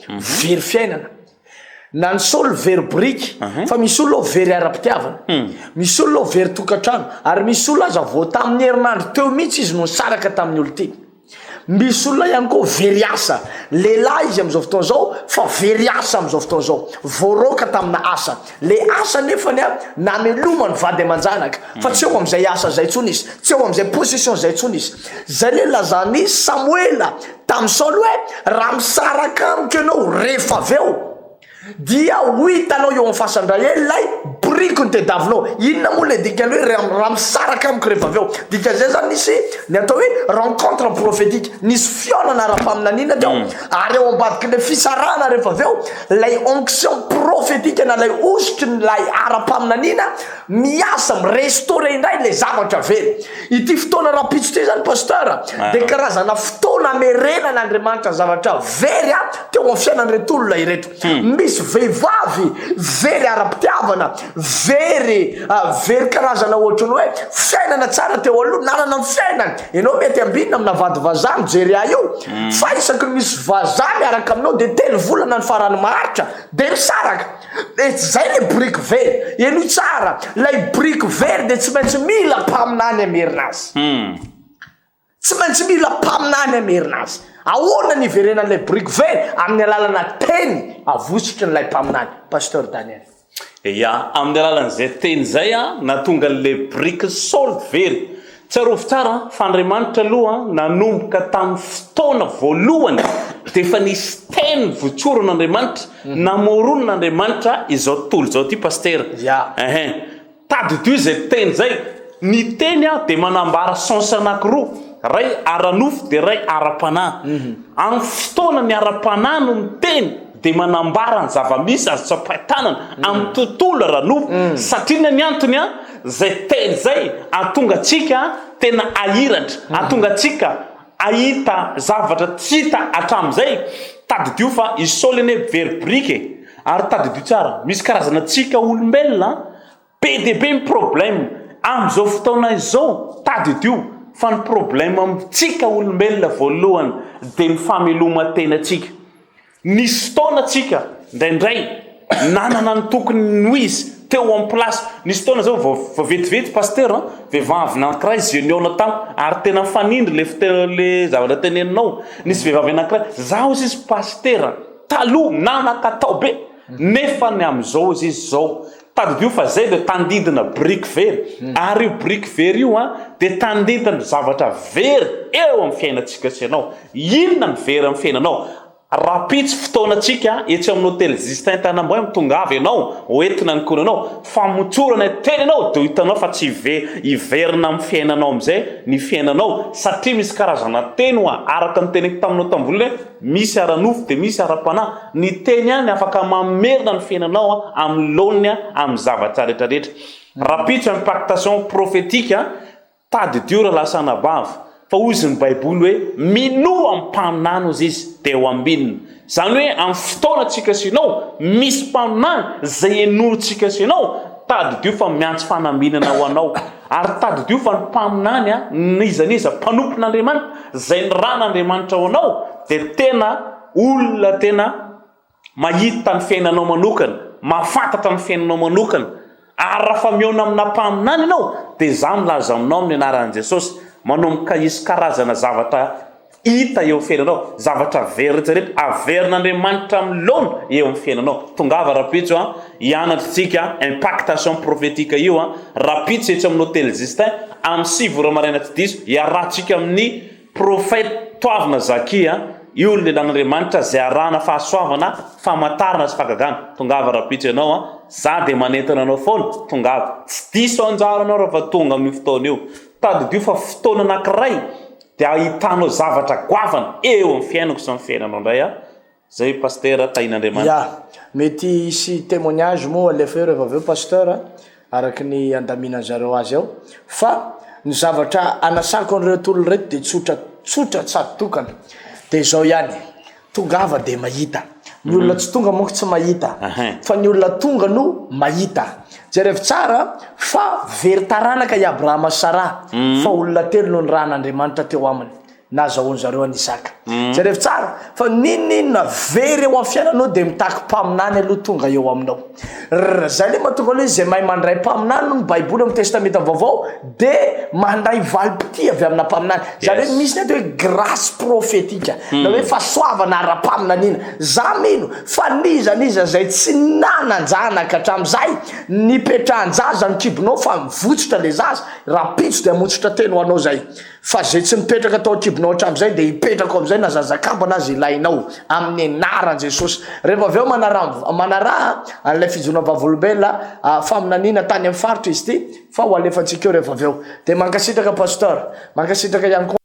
very fiainana na ny solo very briky fa misy olona very ara-pitiavana misy olona very tokantrano ary misy olona aza vao tamin'ny herinandro teo mihitsy izy no saraka tamin'ny olo ty misy olona ihany koa very asa lehilahy izy am'izao fotoana zao fa very asa am'izao fotoana zao voaroka tamina asa le asa nefany a nameloma ny vady aman-janaka fa tsy eo am'izay asa zay tsony izy tsy eo am'izay position zay tsony izy zay le lazany Samuela tamin'ny Saoly hoe raha misaraka amiko ianao rehefa avy eo dia hitanao eo amin'ny fasandray lay briky ny tediavinao inona moa le dikany hoe raha misaraka amiko rehefa avy eo dika zay zany nisy ny atao hoe rencontre prophétique nisy fionana ara-paminanina teo ary eo ambadiky le fisarana rehefa avy eo lay onction prophétique na lay ositry ny lay ara-paminanina miasa mirestore indray le zavatra very ity fotoana rapitso ty zany pasteur de karazana fotoana merenana Andriamanitra zavatra very teo amin'ny fiainan'ireto olona ireto misy vehivavy very ara-pitiavana very karazana ohatrany hoe fiainana tsara teo aloha nanana ny fiainana ianao mety ambinina amina vady vazaha mijery ahy io fa isaky ny misy vazaha miaraka aminao de telo volana ny farany maharitra de misaraka zay le briky very eno tsara lay briky very de tsy maintsy mila mpaminany amerinazy tsy maintsy mila mpaminany amerinazy ahoana ny verenan'ilay briky very amin'ny alalana teny avositry n'ilay mpaminany pasteur Daniel amin'ny alalan'izay teny zay natonga le briky Saoly very tsarovy tsara fa Andriamanitra aloha nanomboka tamin'ny fotoana voalohany de efa nisy teny voatsoron'Andriamanitra namoron'Andriamanitra izao tontolo zao ty pasteur tadidio zay teny zay ny teny de manambara sens anankiroa ray aranofo de ray ara-panahy amin'ny fotoana ny ara-panahy no miteny de manambara ny zava-misy azo tsapahitanana amin'ny tontolo aranofo satria ny antony zay teny zay atonga tsika tena ahiratra atonga tsika ahita zavatra tsy hita atram'izay tadidio fa i Saoly ene very briky ary tadidio tsara misy karazana tsika olombelona be de be ny problème am'izao fotoana izao tadidio fa ny problème amintsika olombelona voalohany de ny fameloma tena tsika nisy fotoana tsika ndraindray nanana ny tokony ho izy teo amin'ny place nisy fotoana zao vao vetivety pasteur vehivavy anankiray zeniona tamo ary tena fanindry le zavatra teneninao nisy vehivavy anankiray zaho izy pasteur taloha nanakatao be nefa ny am'izao izy zao tadidio fa zay de tandidina briky very ary io briky very io de tandidina zavatra very eo amin'ny fiainantsika sy anao inona ny very amin'ny fiainanao rapitsy fotoanatsika etsy amin'ny hôtel Justin Tanamboy mitongavy ianao hoentina ny konanao fa motsorana teny ianao de hitanao fa tsy iverina amin'ny fiainanao am'izay ny fiainanao satria misy karazana teny araka ny teneko taminao tambolony misy aranofo de misy ara-panahy ny teny any afaka mamerina ny fiainanao amin'ny laoniny amin'ny zavatra rehetrarehetra rapitsy impactation prophétique tadidio raha lasa nabavy fa ozy ny baiboly hoe minoa amin'ny mpaminany ozy izy de eo ambininy zany hoe amin'ny fotoana tsika sinao misy mpaminany zay enotsika sinao tadidio fa miantsy fanaminana ho anao ary tadidio fa ny mpaminany nizaniza mpanompon'Andriamanitra zay ny ran'Andriamanitra ho anao de tena olona tena mahita ny fiainanao manokana mahafantatra ny fiainanao manokana ary raha fa miona amina mpaminany ianao de za milaza aminao amin'ny anaran'i Jesosy manomboka isy karazana zavatra hita eo amin'ny fiainanao zavatra very rehetrarehetra averin'Andriamanitra amin'ny laona eo amin'ny fiainanao tongava rapitso hianatritsika impactation prophétique io rapitso etsy amin'ny hôtel Justin amin'ny 7 ora maraina tsy diso hiarahantsika amin'ny prophète toavina Zakia io le lan'Andriamanitra zay arahana fahasoavana famantarana sy fahagagana tongava rapitso ianao za de manentana anao foana tongava tsy diso anjara anao raha fa tonga amin'ny fotoana io tadidio fa fotoana anankiray de ahitanao zavatra goavana eo amin'ny fiainako sy amin'ny fiainanao indray zay pasteur tahin'Andriamanitra mety isy témoignage moa alefa eo rehefa aveo pasteur araky ny andaminany zareo azy ao fa ny zavatra anasako an'ireto olona reto de tsotra tsady tokana de zao ihany tongava de mahita ny olona tsy tonga monko tsy mahita fa ny olona tonga no mahita jerevy tsara fa very taranaka i Abrahama Sara fa olona telo no ny ran'Andriamanitra teo aminy nazahoany zareo anisaka zay rehefa tsara fa ninina very eo amin'ny fiainanao de mitaky mpaminany aloha tonga eo aminao zay le mahatonga aloha izy zay mahay mandray mpaminany no baiboly amin'ny testamenta vaovao de mandray valim-pity avy amina mpaminany zany hoe misy ny atao hoe grâce prophétique na hoe fahasoavana ara-paminanina za mino fa nizaniza zay tsy nananjanaka hatram'izay nipetrahan-jaza ny kibonao fa mivotsitra le zaza raha pitso de amotsitra teny ho anao zay fa zay tsy mipetraka atao kibonao hatram'izay de hipetraka am'izay na zazakabo anazy ilainao amin'ny anaran Jesosy rehefa avy eo manaraha an'ilay fijona vavolombelona faminanina tany amin'ny faritra izy ty fa ho alefantsika eo rehefa avy eo de mankasitraka pasteur mankasitraka ihany koa